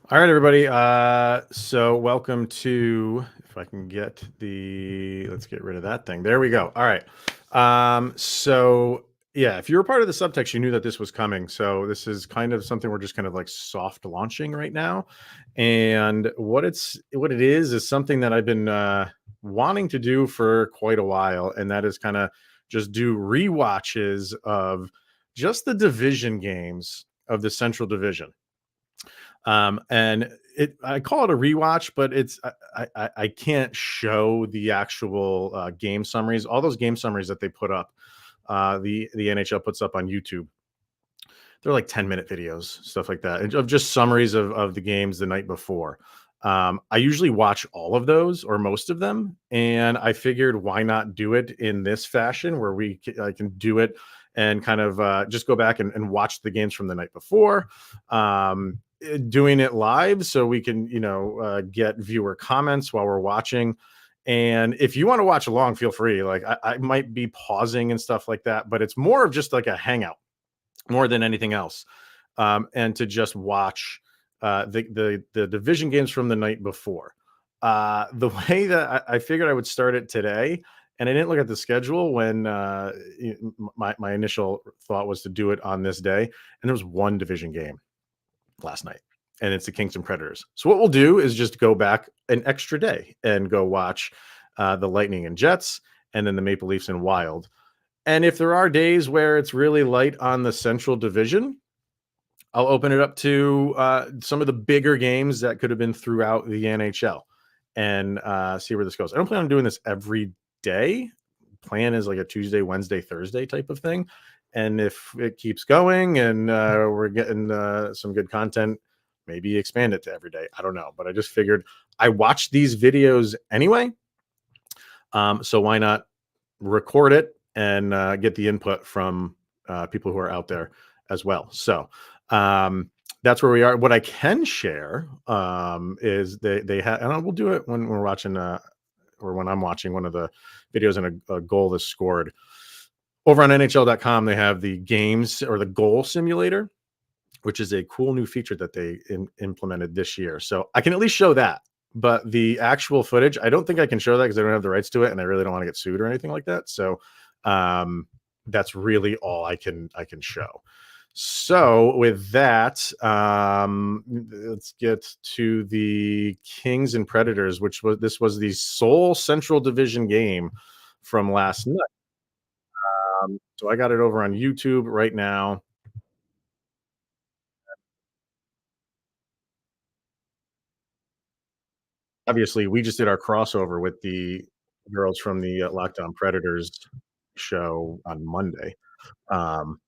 All right, everybody. So welcome to, if I can get let's get rid of that thing. There we go. All right. So yeah, if you were part of the subtext, you knew that this was coming. So this is kind of something we're just kind of like soft launching right now. And what it is something that I've been wanting to do for quite a while. And that is kind of just do rewatches of just the division games of the Central Division. And I call it a rewatch, but I can't show the actual game summaries. All those game summaries that they put up, the NHL puts up on YouTube. They're like 10-minute videos, stuff like that, and of just summaries of the games the night before. I usually watch all of those or most of them, and I figured why not do it in this fashion where I can do it and kind of just go back and watch the games from the night before. Doing it live so we can get viewer comments while we're watching. And if you want to watch along, feel free. Like I might be pausing and stuff like that, but it's more of just like a hangout more than anything else. And to just watch the division games from the night before. The way that I figured I would start it today, and I didn't look at the schedule when my initial thought was to do it on this day, and there was one division game last night, and it's the Kings and Predators. So what we'll do is just go back an extra day and go watch the Lightning and Jets, and then the Maple Leafs and Wild. And if there are days where it's really light on the Central Division, I'll open it up to some of the bigger games that could have been throughout the NHL and see where this goes. I don't plan on doing this every day. Plan is like a Tuesday, Wednesday, Thursday type of thing. And if it keeps going and we're getting some good content, maybe expand it to every day. I don't know. But I just figured I watch these videos anyway. So why not record it and get the input from people who are out there as well. So that's where we are. What I can share is they have, and we'll do it when we're watching or when I'm watching one of the videos and a goal is scored over on NHL.com. They have the games or the goal simulator, which is a cool new feature that they implemented this year. So I can at least show that. But the actual footage, I don't think I can show that because I don't have the rights to it, and I really don't want to get sued or anything like that. So that's really all I can show. So with that, let's get to the Kings and Predators, which was the sole Central Division game from last night. So I got it over on YouTube right now. Obviously, we just did our crossover with the girls from the Lockdown Predators show on Monday, um,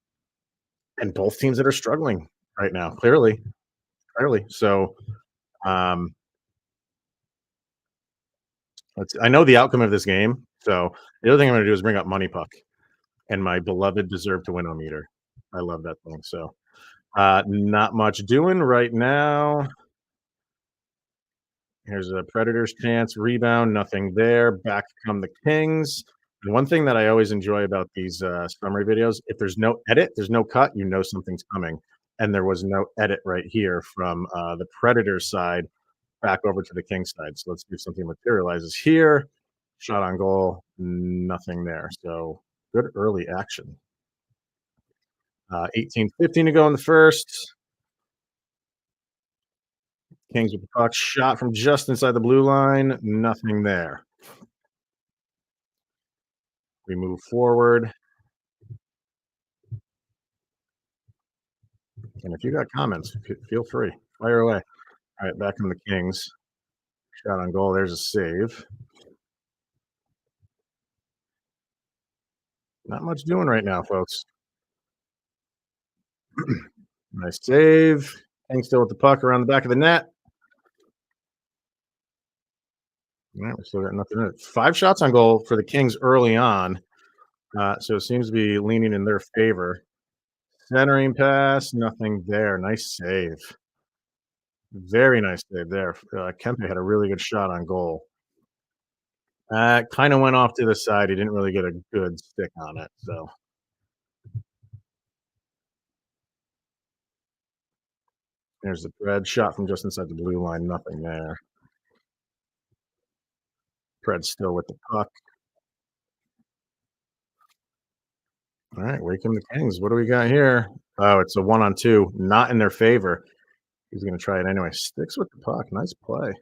and both teams that are struggling right now, clearly. So um, I know the outcome of this game. So the other thing I'm going to do is bring up Money Puck and my beloved deserve to win meter. I love that thing. So not much doing right now. Here's a Predators chance, rebound, nothing there. Back come the Kings. And one thing that I always enjoy about these summary videos, if there's no edit, there's no cut, you know something's coming. And there was no edit right here from the Predators side back over to the Kings side. So let's see if something materializes here. Shot on goal, nothing there. So good early action. 18:15 to go in the first. Kings with the puck, shot from just inside the blue line, nothing there. We move forward. And if you got comments, feel free. Fire away. All right, back in the Kings. Shot on goal. There's a save. Not much doing right now, folks. Nice save. Kings still with the puck around the back of the net. All right, we still got nothing in it. 5 shots on goal for the Kings early on. So it seems to be leaning in their favor. Centering pass, nothing there. Nice save. Very nice save there. Kempe had a really good shot on goal. Kind of went off to the side. He didn't really get a good stick on it. So There's the Preds shot from just inside the blue line, nothing there. Preds still with the puck. All right, wake him the Kings. What do we got here? Oh, it's a 1-on-2, not in their favor. He's going to try it anyway. Sticks with the puck. Nice play.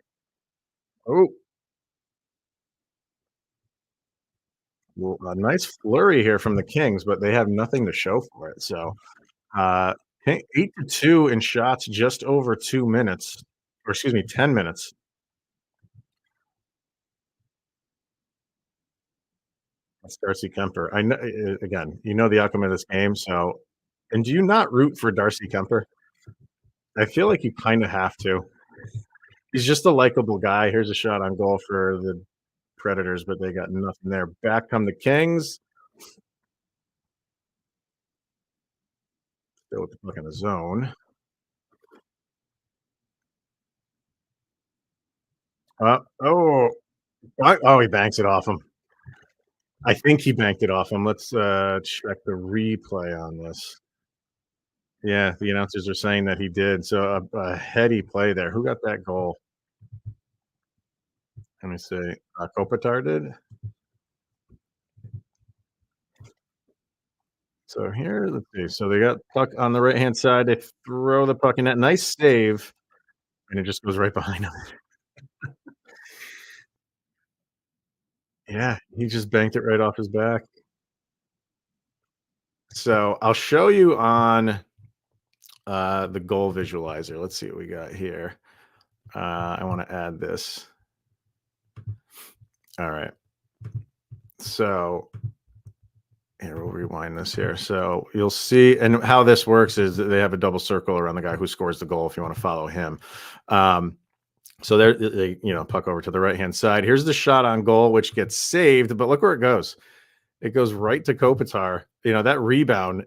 Oh, well, a nice flurry here from the Kings, but they have nothing to show for it. So, uh, 8-2 in shots, just over 2 minutes, or excuse me, 10 minutes. That's Darcy Kemper. I know. Again, you know the outcome of this game. So, and do you not root for Darcy Kemper? I feel like you kind of have to. He's just a likable guy. Here's a shot on goal for the Predators, but they got nothing there. Back come the Kings. Still with the puck in the zone. Oh, oh, he banks it off him. I think he banked it off him. Let's check the replay on this. Yeah, the announcers are saying that he did. So a heady play there. Who got that goal? Let me see. Kopitar did. So here, let's see. So they got puck on the right hand side. They throw the puck in that nice save, and it just goes right behind him. Yeah, he just banked it right off his back. So I'll show you on the goal visualizer. Let's see what we got here. I want to add this. All right. So here, we'll rewind this here. So you'll see, and how this works is that they have a double circle around the guy who scores the goal if you want to follow him. So there, they, puck over to the right hand side. Here's the shot on goal, which gets saved, but look where it goes. It goes right to Kopitar. That rebound,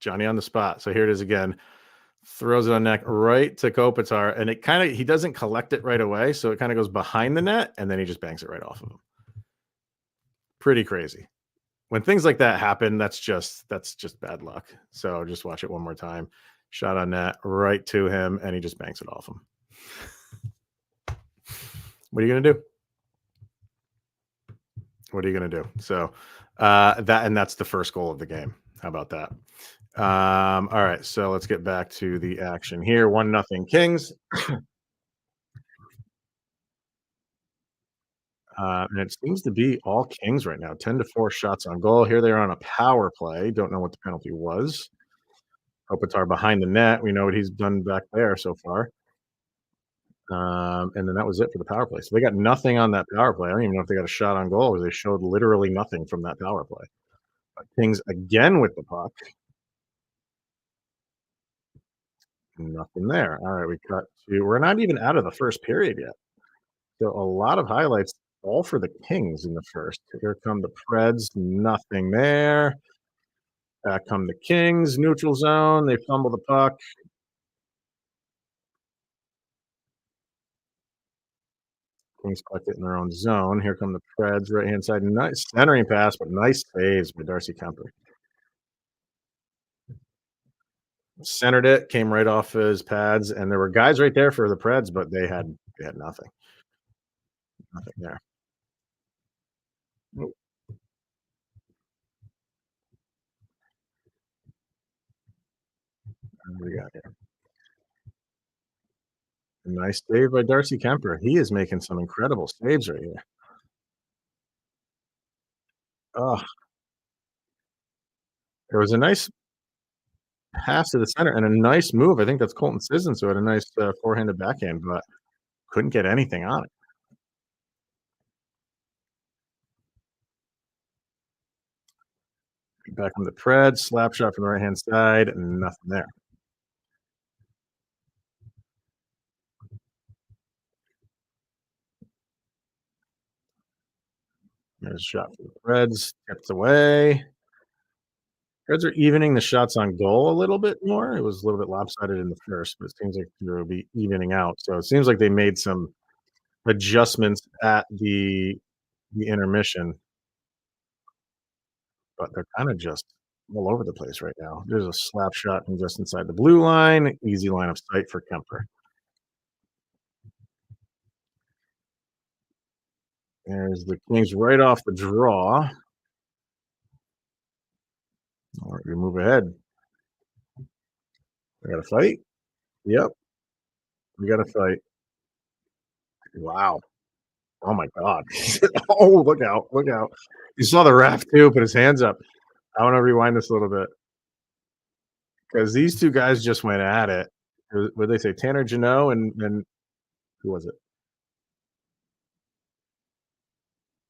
Johnny on the spot. So here it is again. Throws it on neck right to Kopitar, and he doesn't collect it right away, so it kind of goes behind the net, and then he just banks it right off of him. Pretty crazy. When things like that happen, that's just bad luck. So just watch it one more time. Shot on net right to him, and he just banks it off him. What are you gonna do? What are you gonna do? So that's the first goal of the game. How about that? All right, so let's get back to the action here. 1-0 Kings. And it seems to be all Kings right now. 10-4 shots on goal. Here they are on a power play. Don't know what the penalty was. Kopitar behind the net. We know what he's done back there so far. And then that was it for the power play. So they got nothing on that power play. I don't even know if they got a shot on goal, because they showed literally nothing from that power play. Kings again with the puck. Nothing there. All right, we cut to. We're not even out of the first period yet. So a lot of highlights, all for the Kings in the first. Here come the Preds. Nothing there. Back come the Kings. Neutral zone. They fumble the puck. Kings collect it in their own zone. Here come the Preds, right hand side. Nice centering pass, but nice saves by Darcy Kemper. Centered it, came right off his pads, and there were guys right there for the Preds, but they had nothing. Nothing there. What do we got here? A nice save by Darcy Kemper. He is making some incredible saves right here. Oh, there was a nice pass to the center and a nice move. I think that's Colton Sissons, who had a nice forehanded backhand, but couldn't get anything on it. Back on the Preds, slap shot from the right hand side, and nothing there. There's a shot for the Preds, tipped away. Reds are evening the shots on goal a little bit more. It was a little bit lopsided in the first, but it seems like they'll be evening out. So it seems like they made some adjustments at the intermission, but they're kind of just all over the place right now. There's a slap shot from just inside the blue line. Easy line of sight for Kemper. There's the Kings right off the draw. All right, we move ahead. We got to fight. Yep, we got to fight. Wow. Oh my God. Oh, look out. Look out. You saw the ref too, put his hands up. I want to rewind this a little bit because these two guys just went at it. What did they say? Tanner Janot and who was it?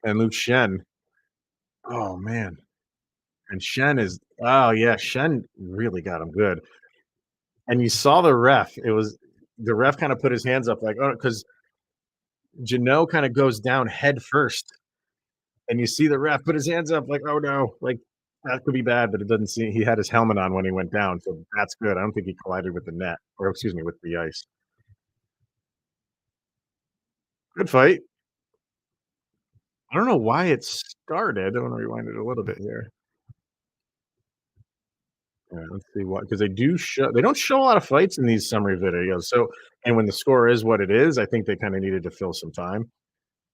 And Luke Shen. Oh man. And Shen is oh yeah, Shen really got him good. And you saw the ref. It was the ref kind of put his hands up like, oh, because Janot kind of goes down head first. And you see the ref put his hands up like, oh no, like that could be bad, but it doesn't seem he had his helmet on when he went down. So that's good. I don't think he collided with the net or excuse me, with the ice. Good fight. I don't know why it started. I want to rewind it a little bit here. Yeah, let's see what because they don't show a lot of fights in these summary videos. So and when the score is what it is, I think they kind of needed to fill some time.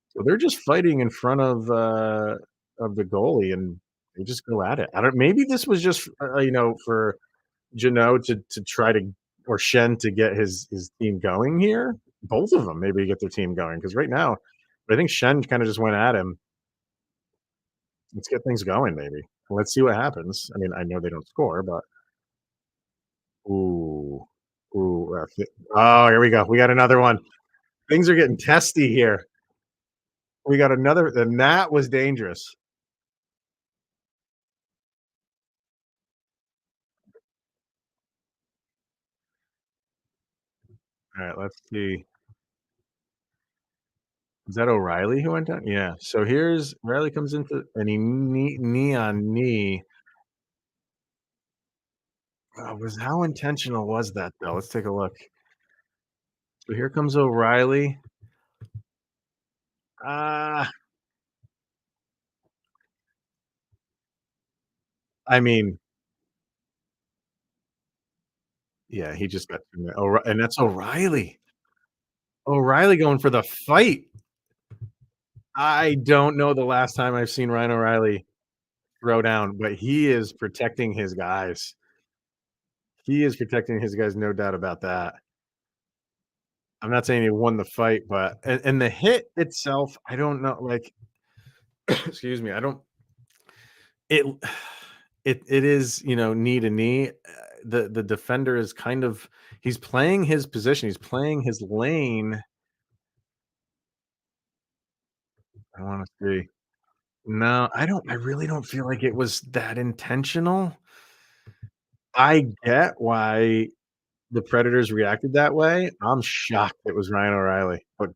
So they're just fighting in front of the goalie and they just go at it. I don't maybe this was just for Janot to try to or Shen to get his team going here. Both of them maybe get their team going because right now I think Shen kind of just went at him. Let's get things going, maybe. Let's see what happens. I mean, I know they don't score, but ooh, ooh, oh, here we go. We got another one. Things are getting testy here. We got another, and that was dangerous. All right, let's see. Is that O'Reilly who went down? Yeah. So here's Riley comes into and he knee on knee. Was how intentional was that though? Let's take a look. So here comes O'Reilly. Uh I mean, yeah, he just got and that's O'Reilly. O'Reilly going for the fight. I don't know the last time I've seen Ryan O'Reilly throw down, but he is protecting his guys. He is protecting his guys, no doubt about that. I'm not saying he won the fight, but and the hit itself, I don't know, like, excuse me, I don't it it is, knee to knee. The defender is kind of he's playing his position, he's playing his lane. I wanna see. No, I really don't feel like it was that intentional. I get why the Predators reacted that way. I'm shocked it was Ryan O'Reilly, but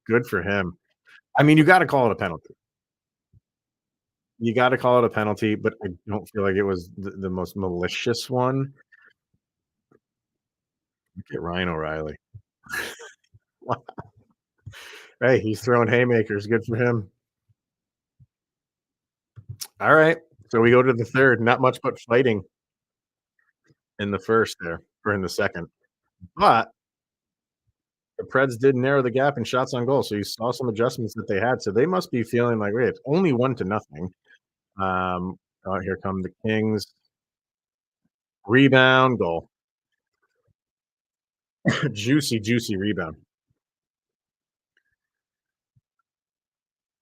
good for him. I mean, you gotta call it a penalty. You gotta call it a penalty, but I don't feel like it was the most malicious one. Look at Ryan O'Reilly. Hey, he's throwing haymakers, good for him. Alright, so we go to the 3rd, not much but fighting in the 1st there, or in the 2nd, but the Preds did narrow the gap in shots on goal, so you saw some adjustments that they had, so they must be feeling like, "Wait, it's only 1-0." Here come the Kings. Rebound, goal. Juicy, juicy rebound.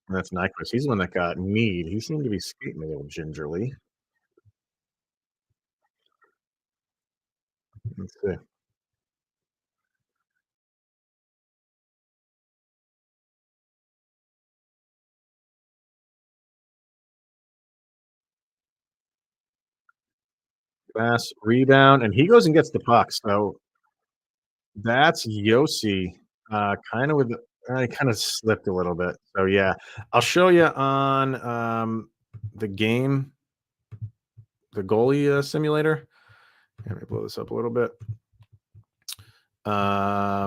And that's Nyquist. He's the one that got kneed. He seemed to be skating a little gingerly. Let's see. Pass, rebound, and he goes and gets the puck. So that's Yossi, kinda with the kinda slipped a little bit. So, yeah. I'll show you on, the game, the goalie, simulator. Let me blow this up a little bit.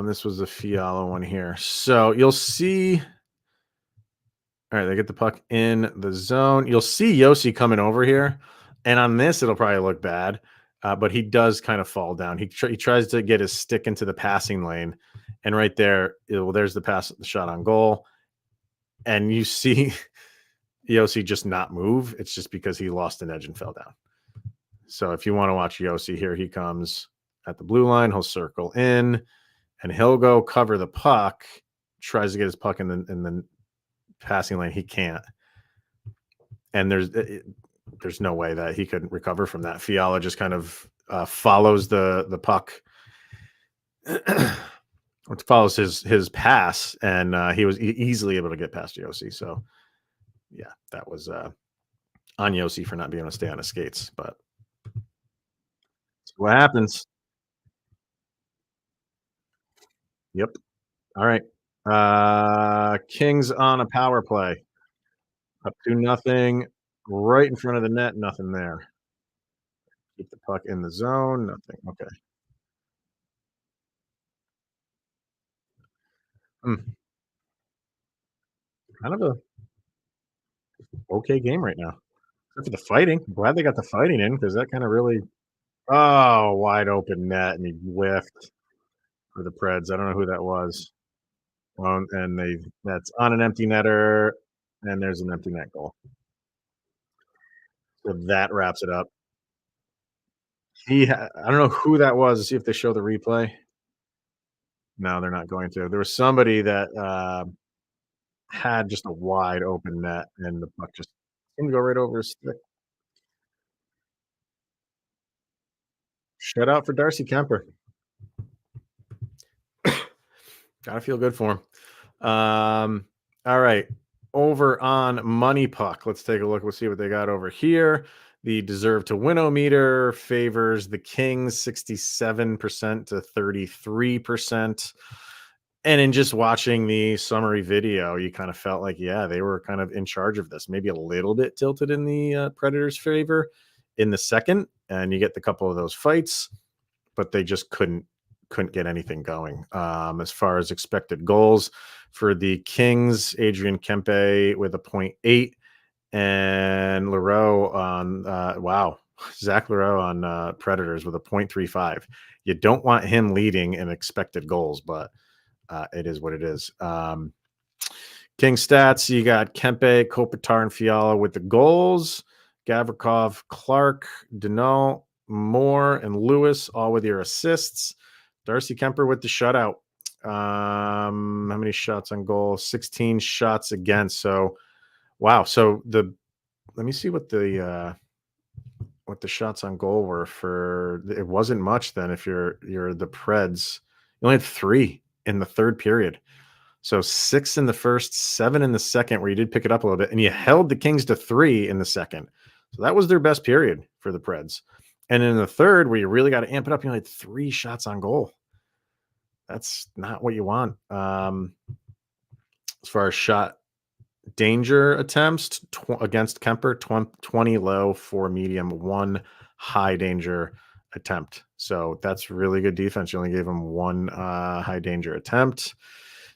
This was the Fiala one here. So, you'll see alright, they get the puck in the zone. You'll see Yossi coming over here, And on this, it'll probably look bad, but he does kind of fall down. He tries to get his stick into the passing lane, and right there, well, there's the shot on goal, and you see Yossi just not move. It's just because he lost an edge and fell down. So if you want to watch Yossi, here he comes at the blue line. He'll circle in, and he'll go cover the puck. Tries to get his puck in the passing lane. He can't, and there's no way that he could recover from that. Fiala just kind of follows the puck, follows his pass, and he was easily able to get past Yossi. So yeah, that was on Yossi for not being able to stay on his skates. But what happens? Yep. All right. Kings on a power play. Up to nothing. Right in front of the net. Nothing there. Keep the puck in the zone. Nothing. Okay. Hmm. Kind of a okay game right now. Except for the fighting. Glad they got the fighting in because that kind of really. Oh, wide open net, and he whiffed for the Preds. I don't know who that was. And that's on an empty netter, and there's an empty net goal. So that wraps it up. I don't know who that was. See if they show the replay. No, they're not going to. There was somebody that had just a wide open net, and the puck just seemed to go right over his stick. Shut out for Darcy Kemper. Gotta feel good for him. All right. Over on Money Puck. Let's take a look. We'll see what they got over here. The deserve to win meter favors the Kings 67% to 33%. And in just watching the summary video, you kind of felt like, yeah, they were kind of in charge of this, maybe a little bit tilted in the Predators' favor in the second. And you get the couple of those fights, but they just couldn't get anything going. As far as expected goals for the Kings, Adrian Kempe with a 0.8 and Leroux on Zach Leroux on Predators with a 0.35. You don't want him leading in expected goals, but it is what it is. King stats, you got Kempe, Kopitar, and Fiala with the goals. Gavrikov, Clark, Deneau, Moore, and Lewis all with your assists. Darcy Kemper with the shutout. How many shots on goal? 16 shots against. So, wow. So let me see what the shots on goal were for. It wasn't much then. If you're the Preds, you only had 3 in the third period. So 6 in the first, 7 in the second, where you did pick it up a little bit, and you held the Kings to 3 in the second. So that was their best period for the Preds. And in the third, where you really got to amp it up, you only had 3 shots on goal. That's not what you want. As far as shot danger attempts against Kemper, 20 low, 4 medium, 1 high danger attempt. So that's really good defense. You only gave him 1 high danger attempt.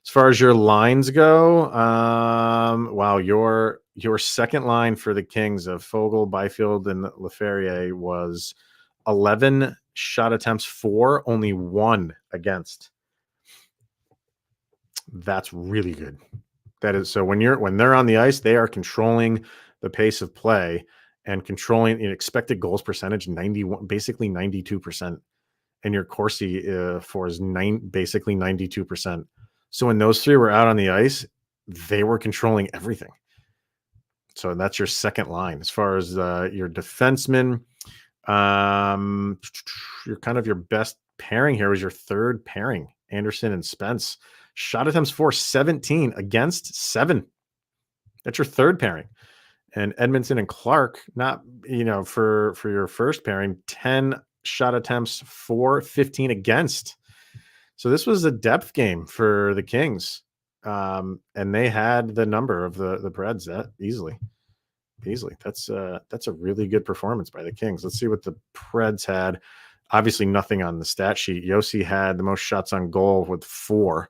As far as your lines go, wow, your second line for the Kings of Fogle, Byfield, and Laferriere was 11 shot attempts for, only 1 against. That's really good. That is so when they're on the ice, they are controlling the pace of play and controlling expected goals percentage 91, basically 92%. And your Corsi for is basically 92%. So when those 3 were out on the ice, they were controlling everything. So that's your second line. As far as your defenseman, your best pairing here was your third pairing, Anderson and Spence. Shot attempts for 17 against 7. That's your third pairing. And Edmondson and Clark, not, for your first pairing, 10 shot attempts for, 15 against. So this was a depth game for the Kings. And they had the number of the Preds that easily. That's a really good performance by the Kings. Let's see what the Preds had. Obviously nothing on the stat sheet. Yossi had the most shots on goal with 4.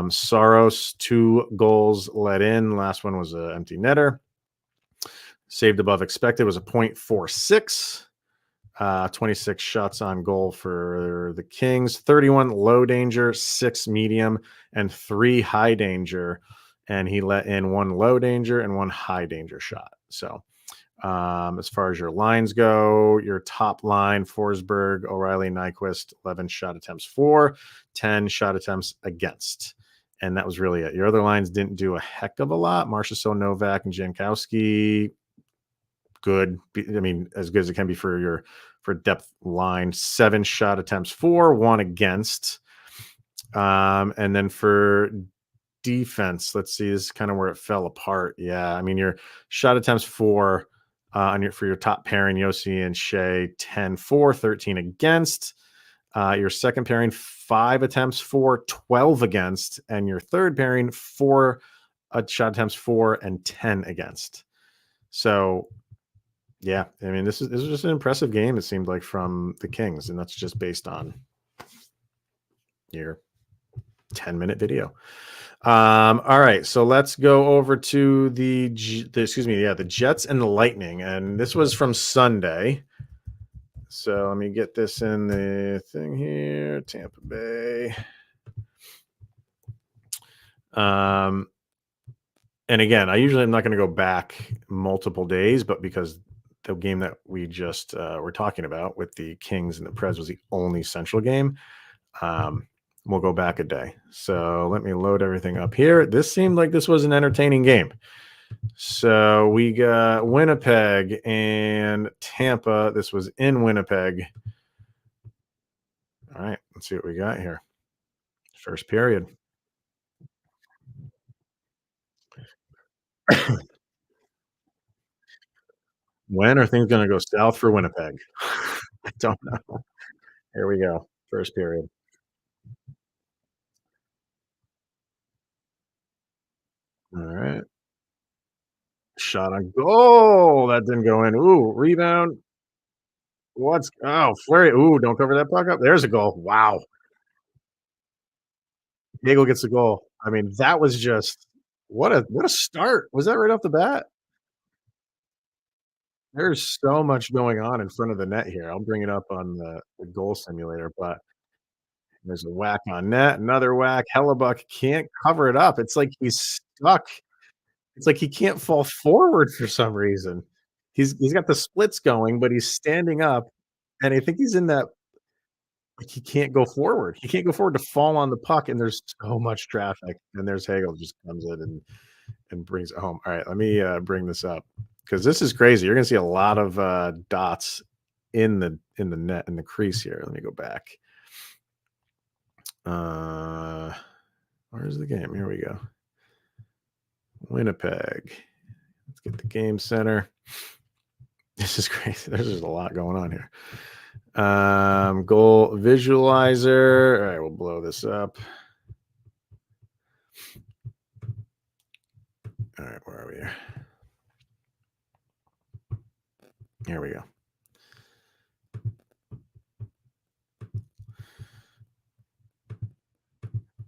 Saros, 2 goals let in. Last one was an empty netter. Saved above expected was a .46. 26 shots on goal for the Kings, 31 low danger, 6 medium, and 3 high danger. And he let in 1 low danger and 1 high danger shot. So, as far as your lines go, your top line, Forsberg, O'Reilly, Nyquist, 11 shot attempts for, 10 shot attempts against. And that was really it. Your other lines didn't do a heck of a lot. Marchessault, Novak, and Jankowski, good. I mean, as good as it can be for your for depth line. 7 shot attempts for, 1 against. And then for defense, let's see, this is kind of where it fell apart. Yeah, I mean, your shot attempts for on your for your top pairing, Yossi and Shea, 10 for, 13 against. Your second pairing, 5 attempts for, 12 against, and your third pairing, 4 shot attempts for and 10 against. So yeah, I mean, this is just an impressive game. It seemed like from the Kings, and that's just based on your 10-minute video. All right, so let's go over to the Jets and the Lightning, and this was from Sunday. So let me get this in the thing here. Tampa Bay. And again, I usually am not going to go back multiple days, but because the game that we just were talking about with the Kings and the Preds was the only Central game, we'll go back a day. So let me load everything up here. This seemed like this was an entertaining game. So we got Winnipeg and Tampa. This was in Winnipeg. All right, let's see what we got here. First period. When are things going to go south for Winnipeg? I don't know. Here we go. First period. All right. Shot on goal. That didn't go in. Ooh, rebound. Flurry. Ooh, don't cover that puck up. There's a goal. Wow. Nagel gets the goal. I mean, that was just what a start. Was that right off the bat? There's so much going on in front of the net here. I'll bring it up on the goal simulator, but there's a whack on net, another whack. Hellebuck can't cover it up. It's like he's stuck. It's like he can't fall forward for some reason. He's got the splits going, but he's standing up, and I think he's in that like he can't go forward. He can't go forward to fall on the puck, and there's so much traffic. And there's Hagel just comes in and brings it home. All right, let me bring this up because this is crazy. You're gonna see a lot of dots in the net in the crease here. Let me go back. Where's the game? Here we go. Winnipeg. Let's get the game center. This is crazy. There's just a lot going on here. Goal visualizer. All right, we'll blow this up. All right, where are we here? Here we go.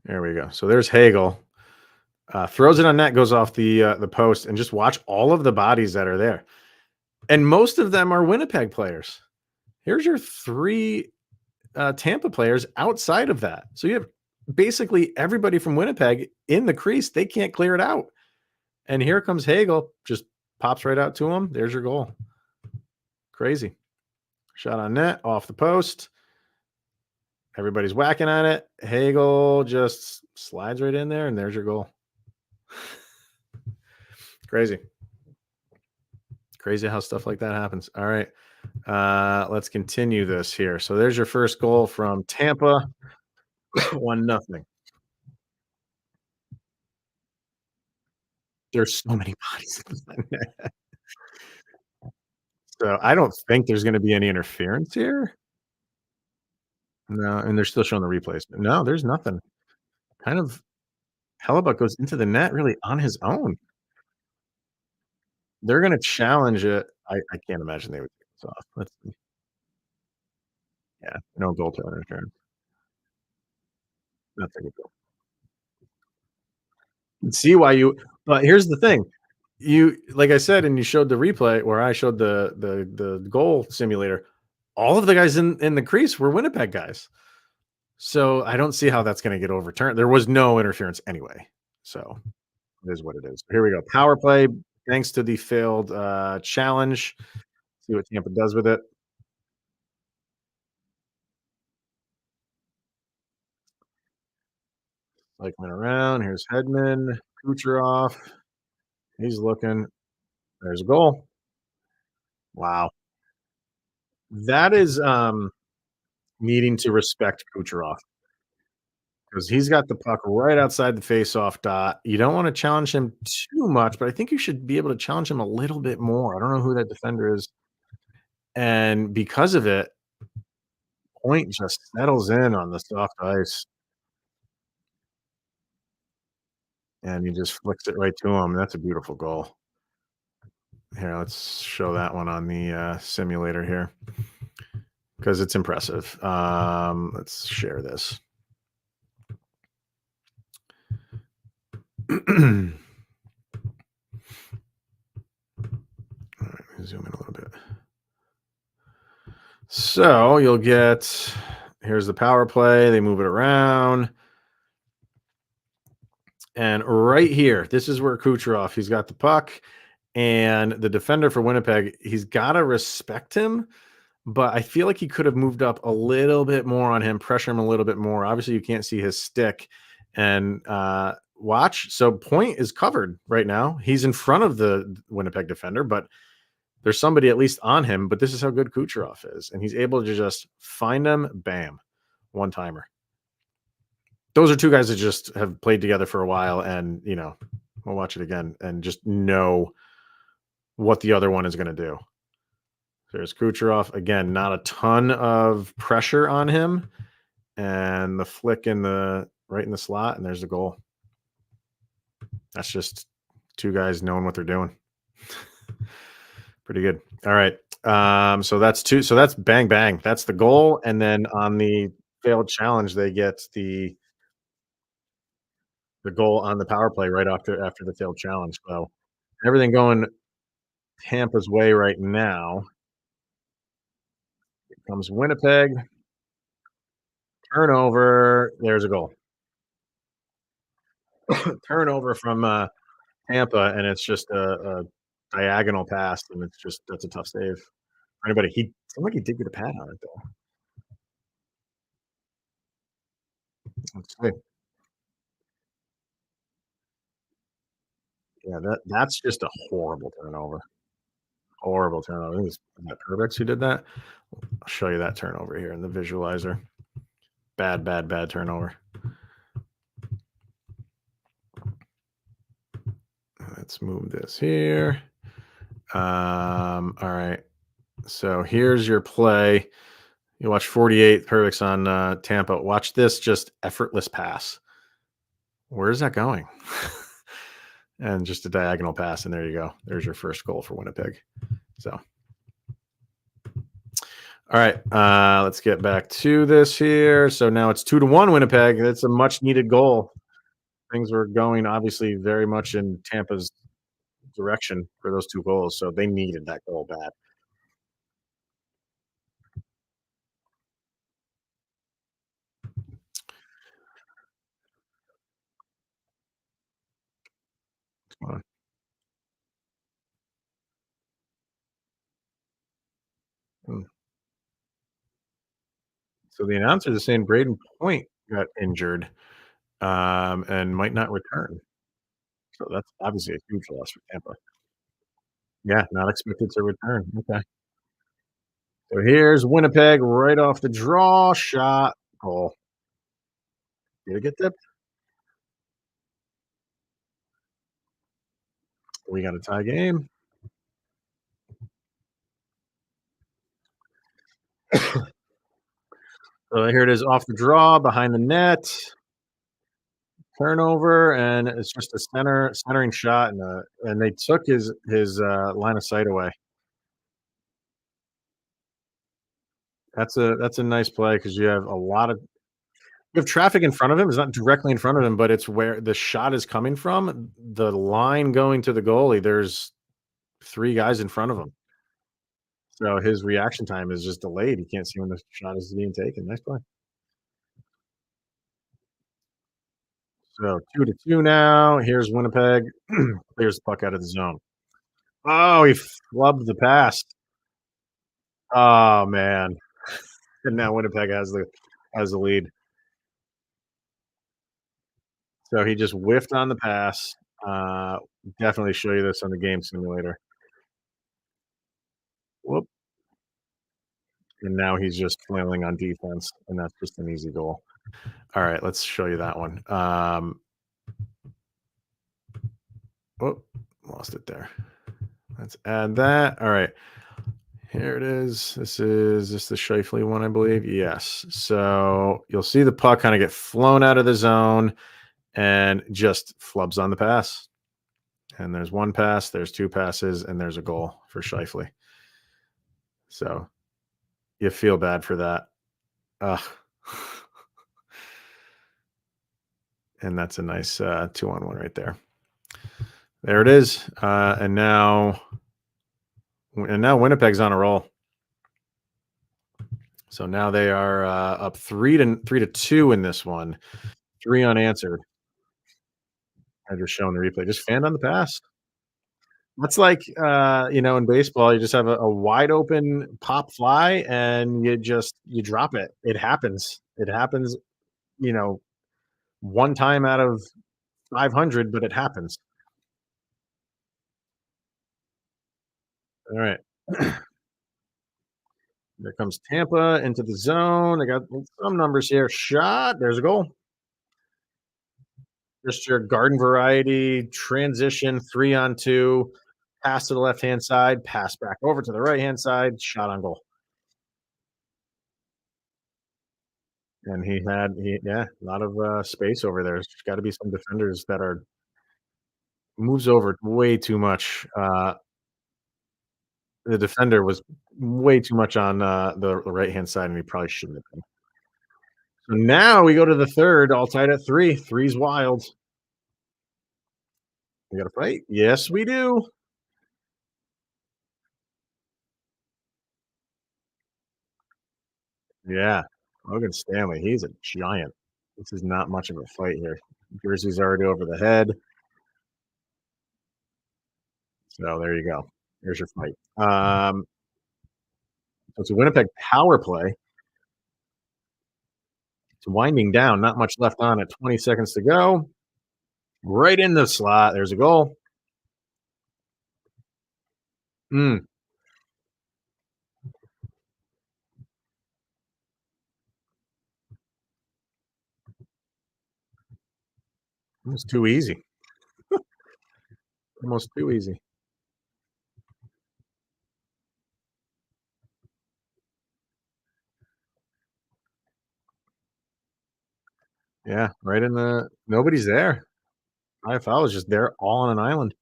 There we go. So there's Hagel. Throws it on net, goes off the post, and just watch all of the bodies that are there. And most of them are Winnipeg players. Here's your 3 Tampa players outside of that. So you have basically everybody from Winnipeg in the crease. They can't clear it out. And here comes Hagel, just pops right out to him. There's your goal. Crazy. Shot on net, off the post. Everybody's whacking on it. Hagel just slides right in there, and there's your goal. Crazy. Crazy how stuff like that happens. All right. Let's continue this here. So there's your first goal from Tampa. 1-0. There's so many bodies in the net. So I don't think there's gonna be any interference here. No, and they're still showing the replays. No, there's nothing. Kind of Hellebuck goes into the net really on his own. They're gonna challenge it. I can't imagine they would take this off. Let's see. Yeah, no goaltender interference. That's a good goal. Can see why you but here's the thing. you like I said, and you showed the replay where I showed the goal simulator. All of the guys in the crease were Winnipeg guys. So I don't see how that's going to get overturned. There was no interference anyway. So it is what it is. Here we go. Power play. Thanks to the failed challenge. See what Tampa does with it. Like went around. Here's Hedman, Kucherov. He's looking. There's a goal. Wow. That is needing to respect Kucherov because he's got the puck right outside the face-off dot. You don't want to challenge him too much, but I think you should be able to challenge him a little bit more. I don't know who that defender is. And because of it, Point just settles in on the soft ice, and he just flicks it right to him. That's a beautiful goal. Here, let's show that one on the simulator here because it's impressive. Let's share this. All right, let me zoom in a little bit. So you'll get here's the power play. They move it around. And right here, this is where Kucherov, he's got the puck, and the defender for Winnipeg, he's got to respect him, but I feel like he could have moved up a little bit more on him, pressure him a little bit more. Obviously, you can't see his stick. And watch. So Point is covered right now. He's in front of the Winnipeg defender, but there's somebody at least on him. But this is how good Kucherov is. And he's able to just find him, bam, one timer. Those are two guys that just have played together for a while, and we'll watch it again and just know what the other one is going to do. There's Kucherov again, not a ton of pressure on him, and the flick in the right in the slot, and there's the goal. That's just two guys knowing what they're doing. Pretty good. All right. So that's two. So that's bang bang. That's the goal, and then on the failed challenge, they get the goal on the power play right after the failed challenge. So everything going Tampa's way right now. Here comes Winnipeg. Turnover. There's a goal. Turnover from Tampa, and it's just a diagonal pass, and it's just that's a tough save for anybody. He seemed like he did get a pad on it though. Let's see. Yeah, that's just a horrible turnover. Horrible turnover. I think it's was that Perbix who did that. I'll show you that turnover here in the visualizer. Bad, bad, bad turnover. Let's move this here. All right. So here's your play. You watch 48 Perbix on Tampa. Watch this just effortless pass. Where's that going? And just a diagonal pass, and there you go. There's your first goal for Winnipeg. So, all right, let's get back to this here. So now it's 2-1 Winnipeg. That's a much needed goal. Things were going obviously very much in Tampa's direction for those two goals, so they needed that goal bad. Come on. Hmm. So the announcers are saying Braden Point got injured and might not return. So that's obviously a huge loss for Tampa. Yeah, not expected to return. Okay. So here's Winnipeg right off the draw shot goal. Did it get tipped? We got a tie game. So here it is off the draw behind the net. Turnover, and it's just a centering shot, and they took his line of sight away. That's a nice play because you have a lot of You have traffic in front of him. It's not directly in front of him, but it's where the shot is coming from. The line going to the goalie, there's 3 guys in front of him. So his reaction time is just delayed. He can't see when the shot is being taken. Nice play. So 2-2 now. Here's Winnipeg. Clears the puck out of the zone. Oh, he flubbed the pass. Oh, man. And now Winnipeg has the lead. So he just whiffed on the pass. Uh, Definitely show you this on the game simulator. Whoop. And now he's just flailing on defense, and that's just an easy goal. All right, let's show you that one. Oh, lost it there. Let's add that. All right. Here it is. This the Shifley one, I believe. Yes. So you'll see the puck kind of get flown out of the zone and just flubs on the pass. And there's one pass, there's 2 passes, and there's a goal for Shifley. So you feel bad for that. Ugh. And that's a nice 2-on-1 right there. There it is. And now Winnipeg's on a roll. So now they are up 3-2 in this one. 3 unanswered. I just showing the replay. Just fanned on the pass. That's like in baseball, you just have a wide open pop fly and you drop it. It happens. It happens, you know, one time out of 500, but it happens. All right. There comes Tampa into the zone. They got some numbers here. Shot. There's a goal. Just your garden variety transition 3-on-2. Pass to the left-hand side, pass back over to the right-hand side, shot on goal. And yeah, a lot of space over there. There's got to be some defenders that are moves over way too much. The defender was way too much on the right-hand side, and he probably shouldn't have been. So now we go to the third, all tied at 3. Three's wild. We got to fight. Yes, we do. Yeah, Logan Stanley, he's a giant. This is not much of a fight here. Jersey's already over the head. So there you go. Here's your fight. So it's a Winnipeg power play. It's winding down. Not much left on it. 20 seconds to go. Right in the slot. There's a goal. Mm, almost too easy. Almost too easy. Yeah, right in the. Nobody's there. IFL is just there, all on an island.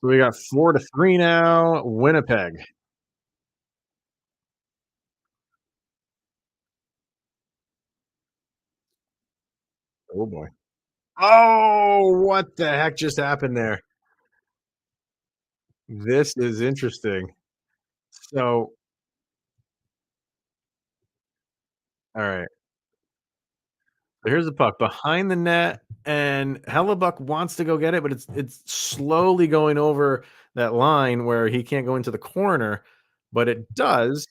So we got 4-3 now. Winnipeg. Oh boy. Oh, what the heck just happened there? This is interesting. So, all right. So here's the puck behind the net, and Hellebuck wants to go get it, but it's slowly going over that line where he can't go into the corner, but it does,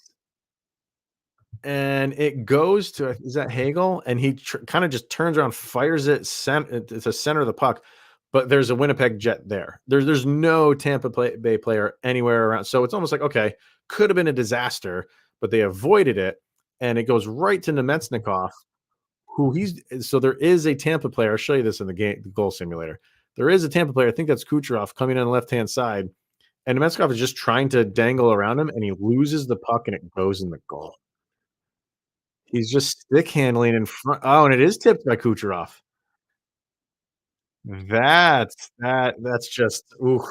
and it goes to is that Hagel, and he kind of just turns around, fires it to the center of the puck, but there's a Winnipeg Jet there. There's no Bay player anywhere around, so it's almost like okay, could have been a disaster, but they avoided it, and it goes right to Nemetsnikov, who he's so there is a Tampa player. I'll show you this in the goal simulator. There is a Tampa player. I think that's Kucherov coming on the left hand side, and Nemetsnikov is just trying to dangle around him, and he loses the puck, and it goes in the goal. He's just stick handling in front. Oh, and it is tipped by Kucherov. That's just ooh.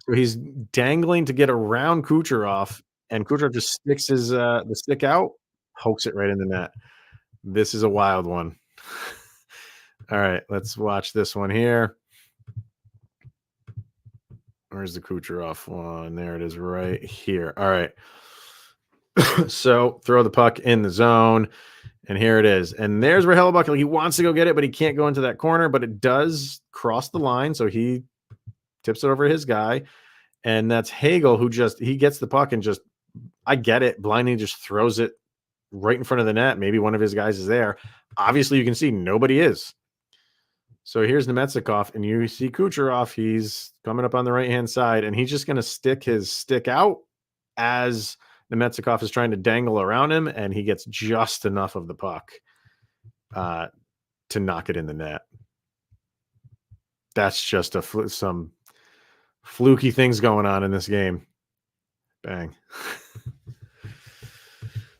So he's dangling to get around Kucherov, and Kucherov just sticks his the stick out, pokes it right in the net. This is a wild one. All right, let's watch this one here. Where's the Kucherov one? There it is right here. All right. So throw the puck in the zone, and here it is. And there's where Hellebuck, he wants to go get it, but he can't go into that corner, but it does cross the line. So he tips it over his guy. And that's Hagel, who he gets the puck and just, I get it, blindly just throws it right in front of the net. Maybe one of his guys is there. Obviously, you can see nobody is. So here's Nemetsikoff, and you see Kucherov. He's coming up on the right-hand side, and he's just going to stick his stick out as Nemetsikoff is trying to dangle around him, and he gets just enough of the puck to knock it in the net. That's just some fluky things going on in this game. Bang.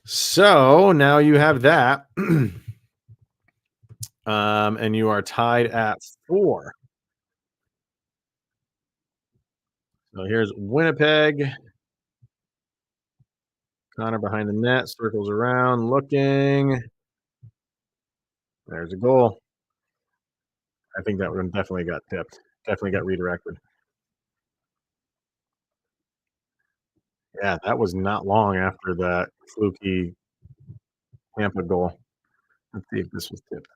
So now you have that. And you are tied at 4. So here's Winnipeg. Connor behind the net, circles around, looking. There's a goal. I think that one definitely got tipped. Definitely got redirected. Yeah, that was not long after that fluky Tampa goal. Let's see if this was tipped.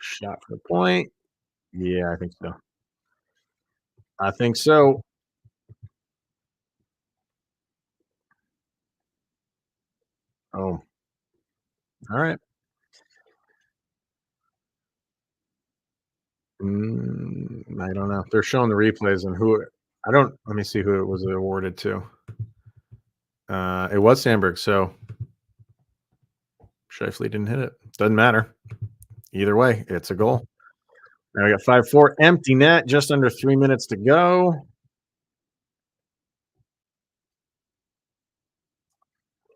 Shot for the point. Yeah, I think so. I think so. Oh, all right. I don't know. They're showing the replays and who I don't. Let me see who it was awarded to. It was Sandberg. So Shifley didn't hit it. Doesn't matter. Either way, it's a goal. Now we got 5-4. Empty net. Just under 3 minutes to go.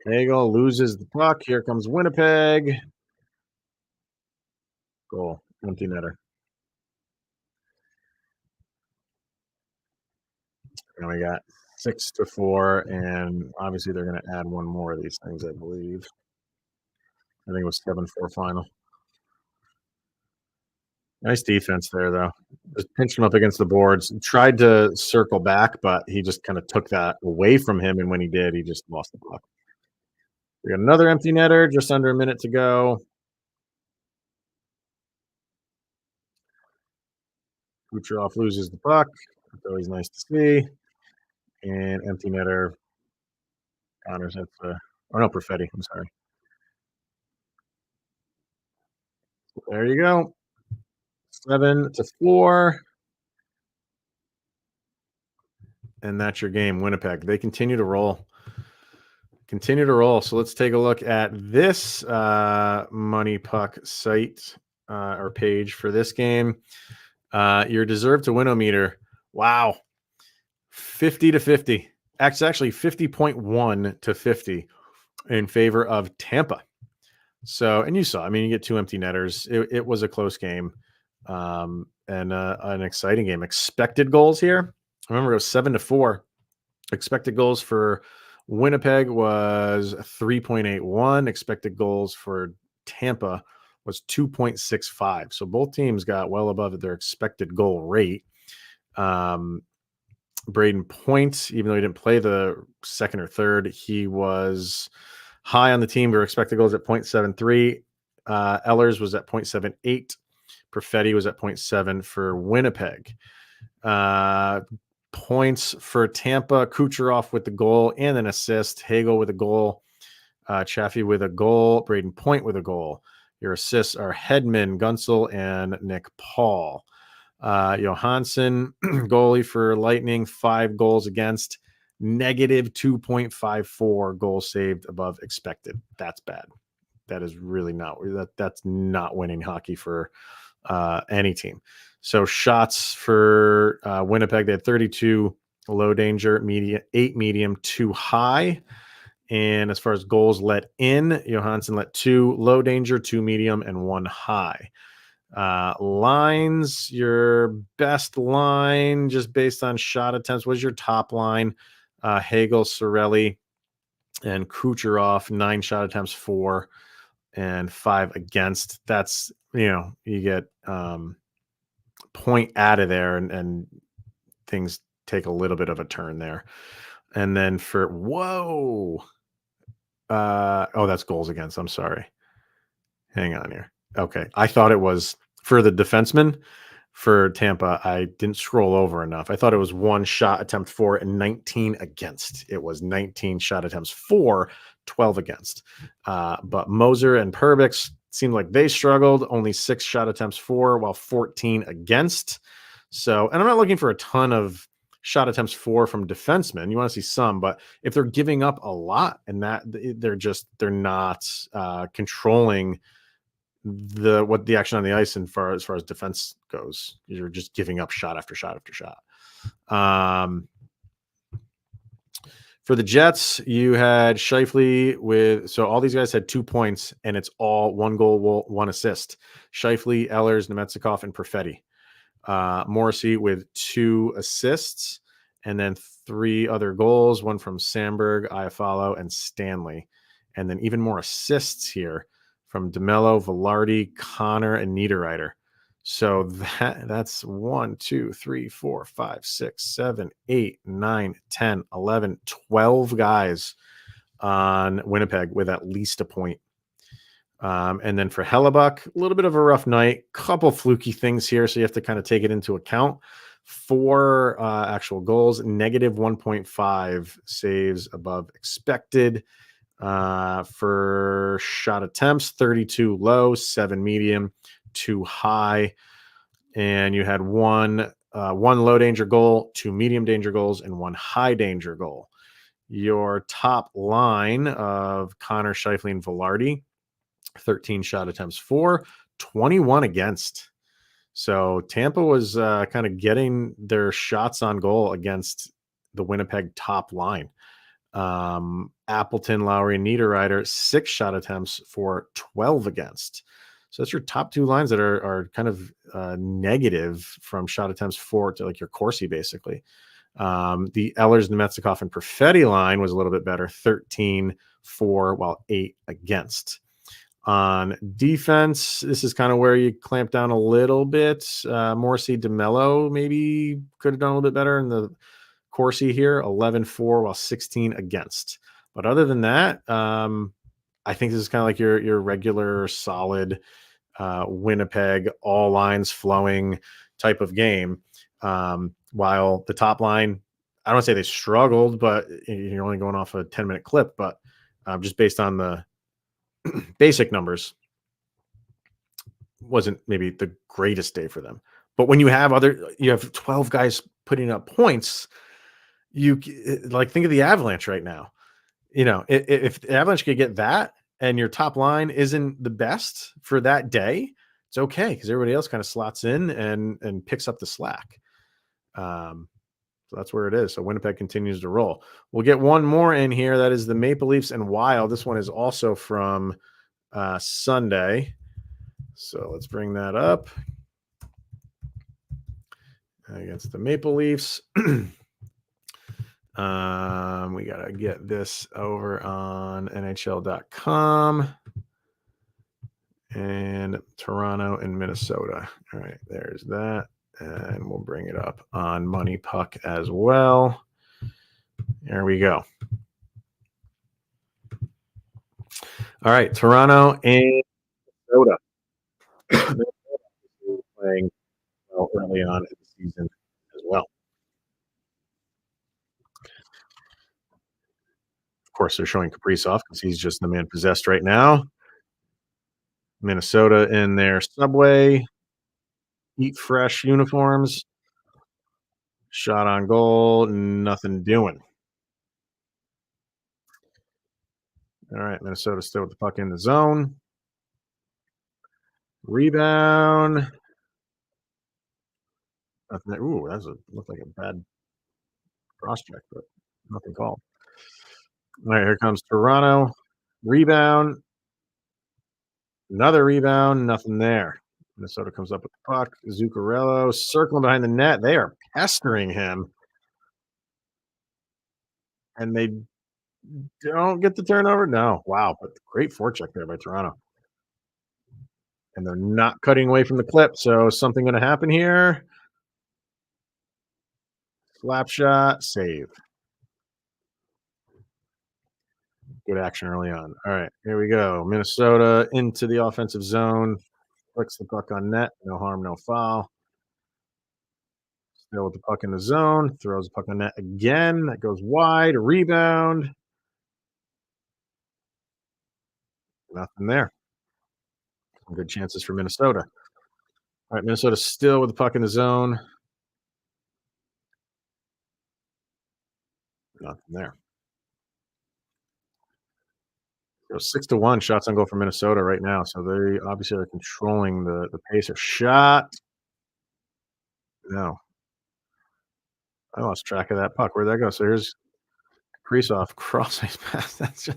Hagel loses the puck. Here comes Winnipeg. Goal. Empty netter. And we got 6-4. And obviously they're going to add one more of these things, I believe. I think it was 7-4 final. Nice defense there, though. Just pinched him up against the boards. Tried to circle back, but he just kind of took that away from him. And when he did, he just lost the puck. We got another empty netter, just under a minute to go. Kucherov loses the puck. It's always nice to see. And empty netter. Connors at the, oh no, Perfetti. I'm sorry. There you go. 7-4. And that's your game, Winnipeg. They continue to roll. So let's take a look at this Money Puck site or page for this game. Your deserve to win-o-meter. Wow. 50-50. Actually 50.1 to 50 in favor of Tampa. So, and you saw, I mean, you get 2 empty netters. It was a close game and an exciting game. Expected goals here. I remember it was 7-4. Expected goals for Winnipeg was 3.81. Expected goals for Tampa was 2.65. So both teams got well above their expected goal rate. Braden Point, even though he didn't play the second or third, he was high on the team. We were expected goals at 0.73. Ellers was at 0.78. Perfetti was at 0.7 for Winnipeg. Points for Tampa, Kucherov with the goal and an assist, Hagel with a goal, Chaffee with a goal, Braden Point with a goal. Your assists are Hedman, Gunsel, and Nick Paul. Johansson, goalie for Lightning, 5 goals against, negative 2.54 goals saved above expected. That's bad. That is really not that's not winning hockey for any team. So shots for Winnipeg, they had 32 low danger, 8 medium, 2 high. And as far as goals let in, Johansson let 2 low danger, 2 medium, and 1 high. Lines, your best line just based on shot attempts was your top line. Hagel, Sorelli, and Kucherov 9 shot attempts for and 5 against. That's, you get point out of there, and things take a little bit of a turn there. And then for that's goals against. I'm sorry. Hang on here. Okay. I thought it was for the defenseman for Tampa. I didn't scroll over enough. I thought it was 1 shot attempt for and 19 against. It was 19 shot attempts for, 12 against. But Moser and Perbix seemed like they struggled. Only 6 shot attempts for, while 14 against. So, and I'm not looking for a ton of shot attempts for from defensemen. You want to see some, but if they're giving up a lot and that they're not controlling the action on the ice, and as far as defense goes, you're just giving up shot after shot after shot. For the Jets, you had Scheifele so all these guys had 2 points, and it's all 1 goal, 1 assist. Scheifele, Ehlers, Nemetsikoff, and Perfetti. Morrissey with 2 assists, and then 3 other goals, 1 from Sandberg, Iafallo, and Stanley. And then even more assists here from DeMello, Velarde, Connor, and Niederreiter. So that's 1, 2, 3, 4, 5, 6, 7, 8, 9, 10, 11, 12 guys on Winnipeg with at least a point. And then for Hellebuck, a little bit of a rough night, couple fluky things here, so you have to kind of take it into account. 4 actual goals, negative 1.5 saves above expected. For shot attempts, 32 low, 7 medium, 2 high. And you had one low danger goal, 2 medium danger goals, and 1 high danger goal. Your top line of Connor, Scheifele, and Velarde, 13 shot attempts for, 21 against. So Tampa was kind of getting their shots on goal against the Winnipeg top line. Appleton, Lowry, and Niederreiter, 6 shot attempts for, 12 against. So that's your top 2 lines that are kind of negative from shot attempts for to like your Corsi, basically. The Ehlers, Nemetsikoff, and Perfetti line was a little bit better, 13 for, while 8 against. On defense, this is kind of where you clamp down a little bit. Morrissey, DeMello maybe could have done a little bit better in the Corsi here, 11 for, while 16 against. But other than that, I think this is kind of like your regular solid Winnipeg, all lines flowing type of game. While the top line, I don't want to say they struggled, but you're only going off a 10-minute clip, but just based on the basic numbers, wasn't maybe the greatest day for them. But when you have 12 guys putting up points, you like think of the Avalanche right now. If the Avalanche could get that and your top line isn't the best for that day, it's okay because everybody else kind of slots in and picks up the slack. So that's where it is. So Winnipeg continues to roll. We'll get one more in here. That is the Maple Leafs and Wild. This one is also from Sunday. So let's bring that up against the Maple Leafs. We got to get this over on NHL.com and Toronto and Minnesota. All right, there's that. And we'll bring it up on Money Puck as well. There we go. All right, Toronto and Minnesota. Playing early on in the season as well. Of course, they're showing Kaprizov because he's just the man possessed right now. Minnesota in their subway, eat fresh uniforms, shot on goal, nothing doing. All right, Minnesota still with the puck in the zone. Rebound. Nothing. Ooh, looked like a bad prospect, but nothing called. All right, here comes Toronto. Rebound. Another rebound. Nothing there. Minnesota comes up with the puck. Zuccarello circling behind the net. They are pestering him. And Don't get the turnover. No. Wow. But great forecheck there by Toronto. And they're not cutting away from the clip. So something going to happen here. Slap shot, save. Good action early on. All right, here we go. Minnesota into the offensive zone. Flicks the puck on net. No harm, no foul. Still with the puck in the zone. Throws the puck on net again. That goes wide. Rebound. Nothing there. Some good chances for Minnesota. All right, Minnesota still with the puck in the zone. Nothing there. So 6-1 shots on goal for Minnesota right now. So they obviously are controlling the pace of shot. No, I lost track of that puck. Where'd that go? So here's Kaprizov cross-ice pass.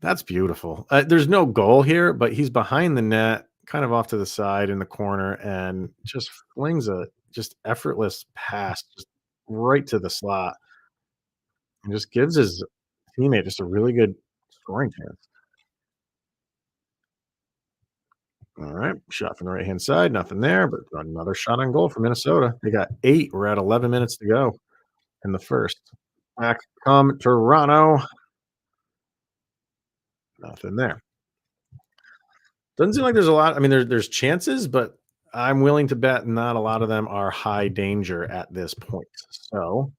That's beautiful. There's no goal here, but he's behind the net, kind of off to the side in the corner, and just flings a just effortless pass just right to the slot, and just gives his teammate just a really good scoring chance. All right, shot from the right hand side, nothing there, but another shot on goal for Minnesota. They got 8. We're at 11 minutes to go in the first. Back come Toronto. Nothing there. Doesn't seem like there's a lot. I mean, there's chances, but I'm willing to bet not a lot of them are high danger at this point. So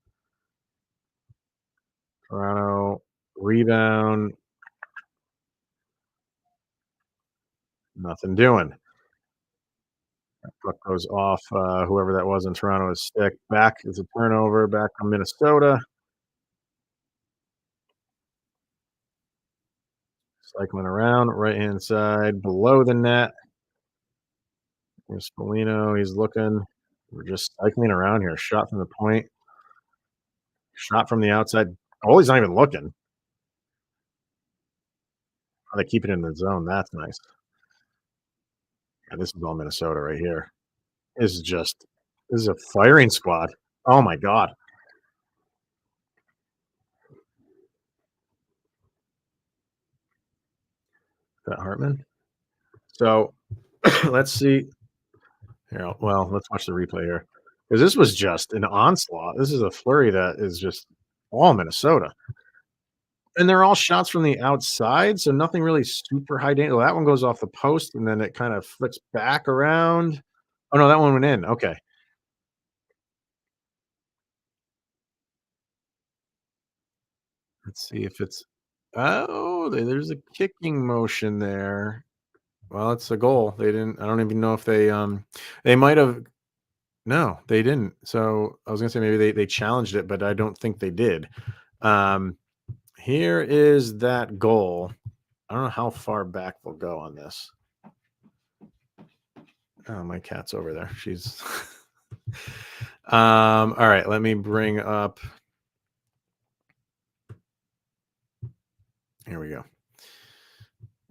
Toronto rebound, nothing doing. Puck goes off. Whoever that was in Toronto's stick. Back is a turnover. Back from Minnesota. Cycling around, right hand side, below the net. There's Foligno. He's looking. We're just cycling around here. Shot from the point. Shot from the outside. Oh, he's not even looking. Oh, they keep it in the zone. That's nice. Yeah, this is all Minnesota right here. This is just this is a firing squad. Oh my god. Is that Hartman? So let's see. Here, well, let's watch the replay here. Because this was just an onslaught. This is a flurry that is just all Minnesota. And they're all shots from the outside, so nothing really super high danger. Well, that one goes off the post and then it kind of flicks back around. Oh no, that one went in. Okay. Let's see if it's oh, there's a kicking motion there. Well, it's a goal. They didn't I don't even know if they might have no, they didn't. So I was gonna say maybe they challenged it, but I don't think they did. Um, here is that goal. I don't know how far back they'll go on this. Oh, my cat's over there. She's all right, let me bring up here we go.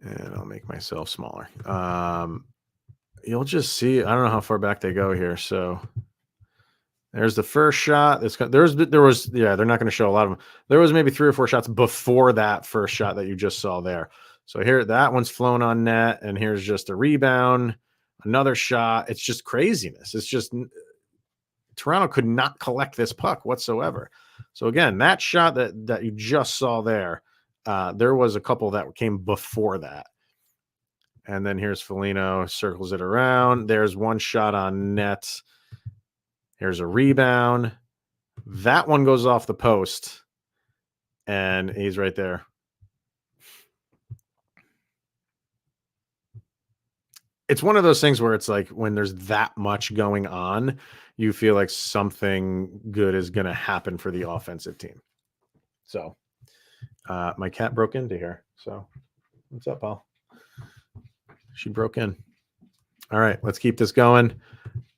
And I'll make myself smaller. You'll just see. I don't know how far back they go here. So there's the first shot. There was yeah. They're not going to show a lot of them. There was maybe 3 or 4 shots before that first shot that you just saw there. So here that one's flown on net, and here's just a rebound, another shot. It's just craziness. It's just Toronto could not collect this puck whatsoever. So again, that shot that you just saw there, there was a couple that came before that. And then here's Foligno, circles it around. There's one shot on net. Here's a rebound. That one goes off the post, and he's right there. It's one of those things where it's like when there's that much going on, you feel like something good is going to happen for the offensive team. So, my cat broke into here. So, what's up, Paul? She broke in. All right, let's keep this going.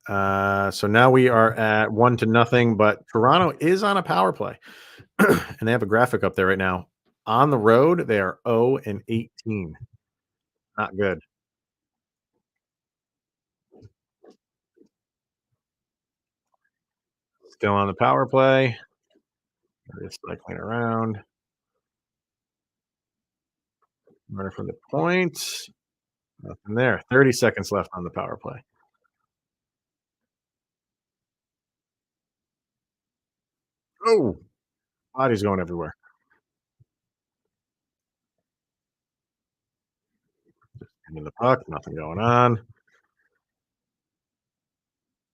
So now we are at 1-0, but Toronto is on a power play, and they have a graphic up there right now. On the road, they are 0-18. Not good. Still on the power play. Just cycling around. Runner from the point. Nothing there. 30 seconds left on the power play. Oh, body's going everywhere. Into the puck. Nothing going on.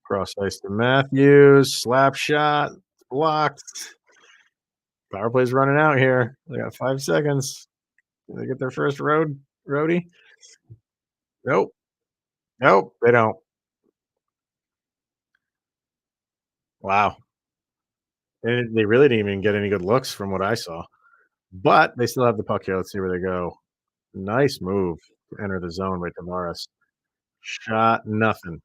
Cross ice to Matthews. Slap shot. Blocked. Power play's running out here. They got 5 seconds. Did they get their first roadie? Nope. Nope. They don't. Wow. They really didn't even get any good looks from what I saw. But they still have the puck here. Let's see where they go. Nice move to enter the zone by Tavares. Shot nothing.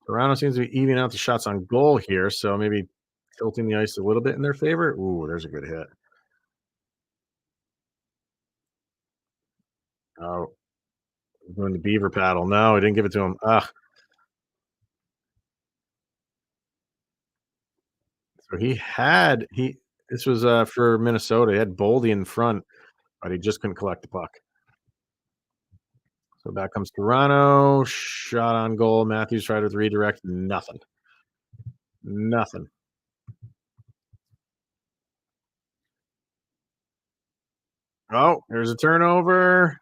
Toronto seems to be evening out the shots on goal here, so maybe tilting the ice a little bit in their favor. Ooh, there's a good hit. Oh, doing the beaver paddle. No, I didn't give it to him. Ah, so he. This was for Minnesota. He had Boldy in front, but he just couldn't collect the puck. So back comes Toronto. Shot on goal. Matthews tried with redirect. Nothing. Nothing. Oh, there's a turnover.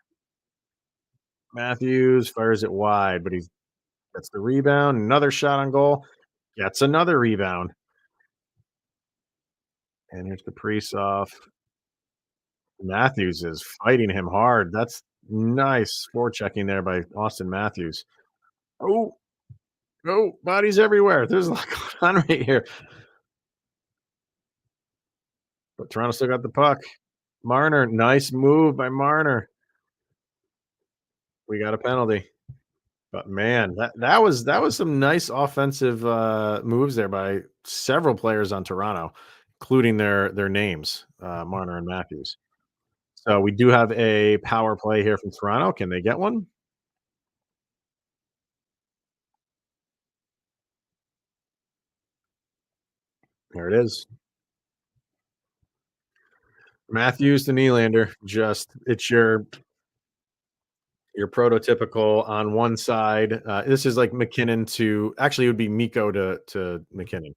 Matthews fires it wide, but he gets the rebound. Another shot on goal. Gets another rebound. And here's the Kaprizov. Matthews is fighting him hard. That's nice forechecking there by Austin Matthews. Oh, oh, bodies everywhere. There's a lot going on right here. But Toronto still got the puck. Marner, nice move by Marner. We got a penalty. But man, that was some nice offensive moves there by several players on Toronto, including their names, Marner and Matthews. So we do have a power play here from Toronto. Can they get one? There it is. Matthews to Nylander. Just it's your prototypical on one side. This is like McKinnon to actually it would be Miko to McKinnon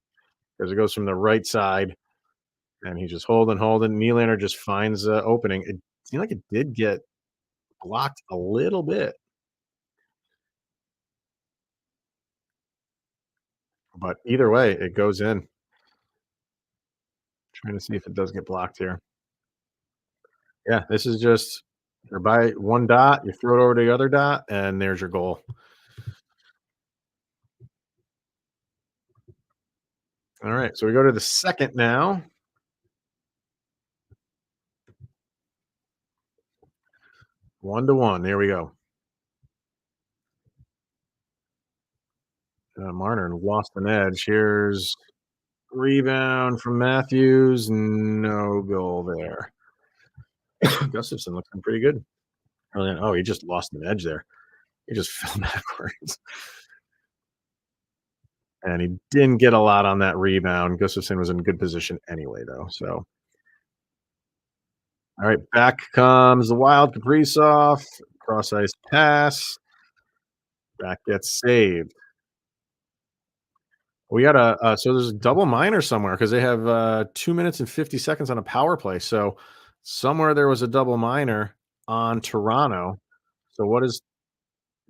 because it goes from the right side and he's just holding. Nylander just finds the opening. It seemed like it did get blocked a little bit, but either way, it goes in. Trying to see if it does get blocked here. Yeah, this is just you're by one dot, you throw it over to the other dot, and there's your goal. All right, so we go to the second now. 1-1. There we go. Marner lost an edge. Here's rebound from Matthews. No goal there. Gustafson looking pretty good. Oh, he just lost an edge there. He just fell backwards. And he didn't get a lot on that rebound. Gustafson was in good position anyway, though. So, all right, back comes the Wild Kaprizov. Cross ice pass. That gets saved. We got so there's a double minor somewhere because they have 2 minutes and 50 seconds on a power play. So somewhere there was a double minor on Toronto. So what is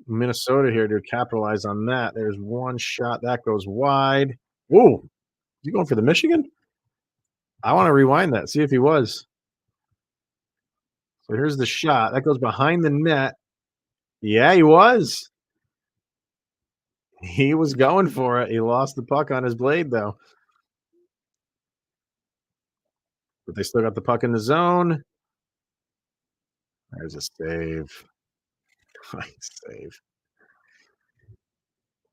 Minnesota here to capitalize on that? There's one shot that goes wide. Whoa, is he going for the Michigan? I want to rewind that, see if he was. So here's the shot that goes behind the net. Yeah, he was. He was going for it. He lost the puck on his blade though. But they still got the puck in the zone. There's a save. Nice save.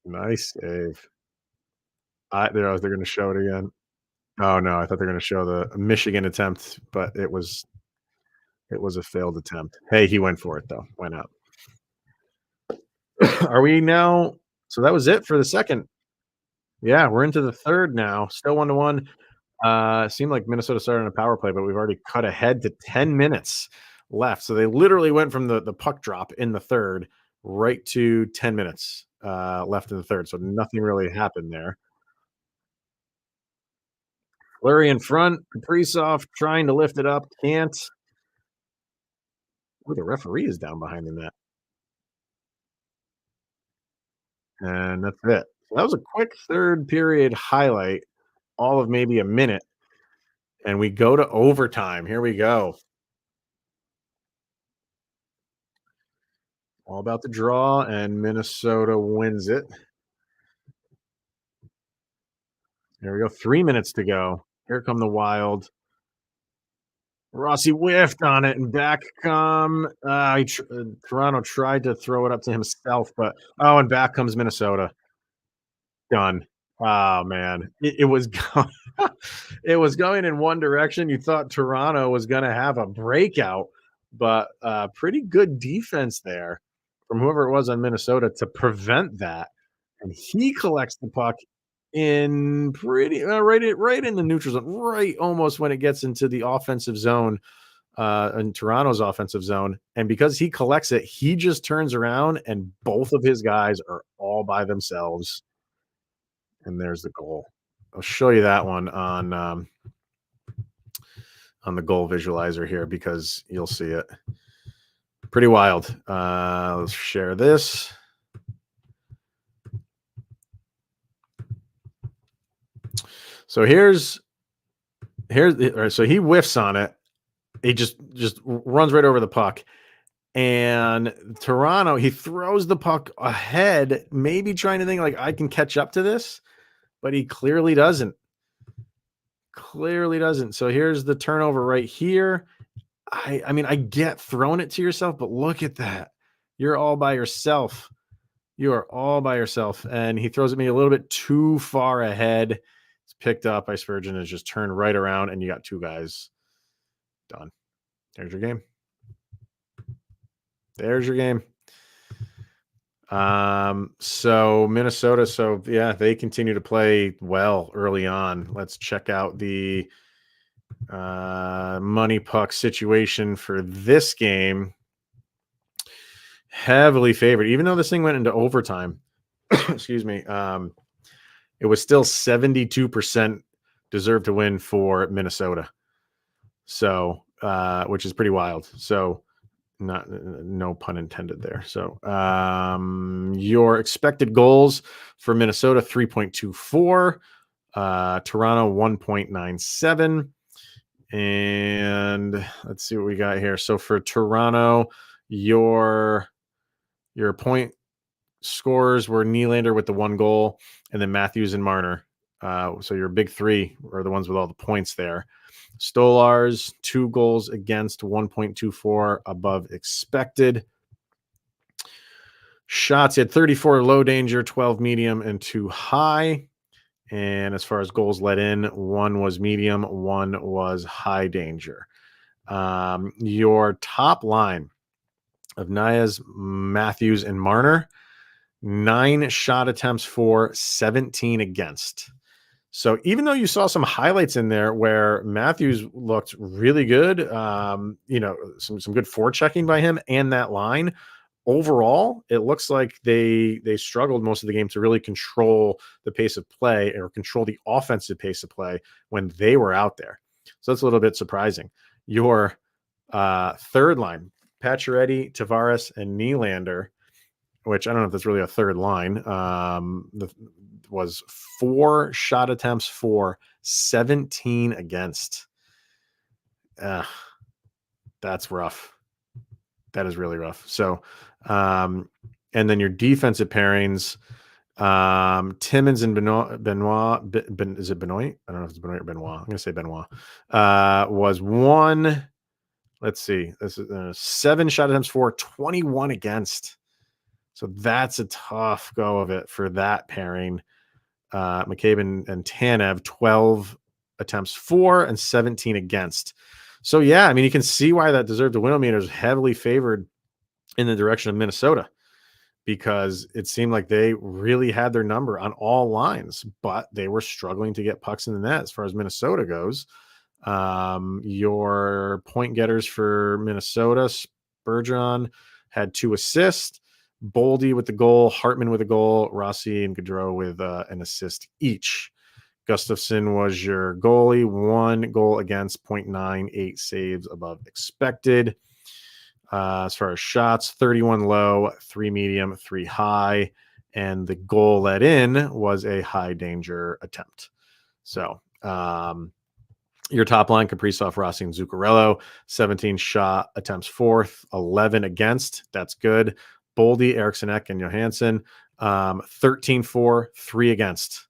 Nice save. They're going to show it again. Oh no, I thought they're going to show the Michigan attempt, but it was a failed attempt. Hey, he went for it though. Why not? Are we now? So that was it for the second. Yeah, we're into the third now. Still 1-1. Seemed like Minnesota started on a power play, but we've already cut ahead to 10 minutes left. So they literally went from the puck drop in the third right to 10 minutes left in the third. So nothing really happened there. Flurry in front, Kaprizov trying to lift it up, can't. Oh, the referee is down behind the net. And that's it. So that was a quick third period highlight, all of maybe a minute. And we go to overtime. Here we go. All about the draw, and Minnesota wins it. There we go. 3 minutes to go. Here come the Wild. Rossi whiffed on it, and back come Toronto tried to throw it up to himself, but and back comes Minnesota. Done. Oh man, it was going, it was going in one direction. You thought Toronto was going to have a breakout, but pretty good defense there from whoever it was on Minnesota to prevent that. And he collects the puck in pretty right in the neutral zone, right almost when it gets into the offensive zone, in Toronto's offensive zone. And because he collects it, he just turns around and both of his guys are all by themselves. And there's the goal. I'll show you that one on the goal visualizer here because you'll see it. Pretty wild. Let's share this. So so he whiffs on it. He just runs right over the puck. And Toronto, he throws the puck ahead, maybe trying to think like I can catch up to this, but he clearly doesn't. Clearly doesn't. So here's the turnover right here. I mean, I get throwing it to yourself, but look at that. You're all by yourself. You are all by yourself. And he throws at me a little bit too far ahead. It's picked up by Spurgeon and just turned right around, and you got two guys. Done. There's your game. There's your game. So Minnesota, so yeah, they continue to play well early on. Let's check out the money puck situation for this game. Heavily favored, even though this thing went into overtime. Excuse me. It was still 72% deserved to win for Minnesota. So, which is pretty wild. So, no pun intended there. So, your expected goals for Minnesota 3.24, Toronto 1.97. And let's see what we got here. So for Toronto, your point scorers were Nylander with the one goal, and then Matthews and Marner. So your big three are the ones with all the points there. Stolarz, 2 goals against, 1.24 above expected. Shots, he had 34 low danger, 12 medium, and 2 high. And as far as goals let in, 1 was medium, 1 was high danger. Your top line of Nyas, Matthews, and Marner, 9 shot attempts for, 17 against. So even though you saw some highlights in there where Matthews looked really good, some good forechecking by him and that line, overall, it looks like they struggled most of the game to really control the pace of play or control the offensive pace of play when they were out there. So that's a little bit surprising. Your third line, Pacioretty, Tavares, and Nylander, which I don't know if that's really a third line, was 4 shot attempts for, 17 against. That's rough. That is really rough. So, and then your defensive pairings, Timmins and Benoit, is it Benoit? I don't know if it's Benoit or Benoit. I'm going to say Benoit. Was 1, let's see, this is 7 shot attempts for, 21 against. So that's a tough go of it for that pairing. McCabe and Tanev, 12 attempts for and 17 against. So, yeah, I mean, you can see why that deserved to win meter is heavily favored in the direction of Minnesota because it seemed like they really had their number on all lines, but they were struggling to get pucks in the net as far as Minnesota goes. Your point getters for Minnesota, Spurgeon had 2 assists, Boldy with the goal, Hartman with a goal, Rossi and Gaudreau with an assist each. Gustafson was your goalie, 1 goal against, 0.98 saves above expected. As far as shots, 31 low, 3 medium, 3 high, and the goal let in was a high danger attempt. So your top line, Kaprizov, Rossi, and Zuccarello, 17 shot attempts fourth, 11 against. That's good. Boldy, Eriksson Ek, and Johansson, 13-4, 3 against.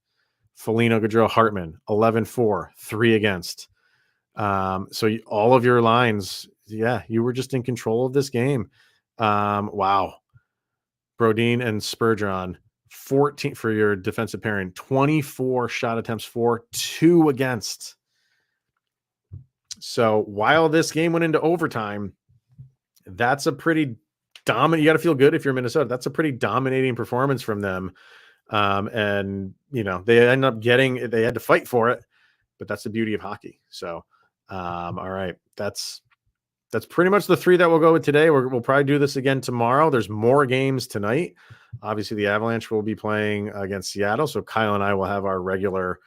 Foligno, Gaudreau, Hartman, 11-4, 3 against. So all of your lines, yeah, you were just in control of this game. Wow. Brodin and Spurgeon, 14 for your defensive pairing, 24 shot attempts for, 2 against. So while this game went into overtime, that's a pretty dominant. You got to feel good if you're Minnesota. That's a pretty dominating performance from them. And they end up they had to fight for it, but that's the beauty of hockey. So, all right, that's pretty much the 3 that we'll go with today. We'll probably do this again tomorrow. There's more games tonight. Obviously, the Avalanche will be playing against Seattle. So Kyle and I will have our regular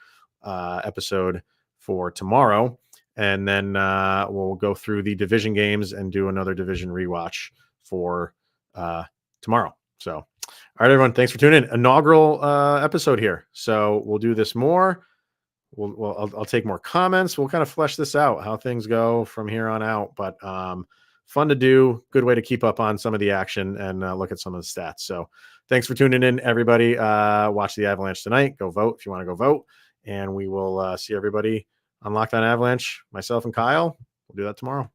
episode for tomorrow. And then we'll go through the division games and do another division rewatch for tomorrow. So, all right, everyone, thanks for tuning in. Inaugural episode here. So we'll do this more. I'll take more comments. We'll kind of flesh this out, how things go from here on out. But fun to do. Good way to keep up on some of the action and look at some of the stats. So thanks for tuning in, everybody. Watch the Avalanche tonight. Go vote if you want to go vote. And we will see everybody on Locked On Avalanche, myself and Kyle. We'll do that tomorrow.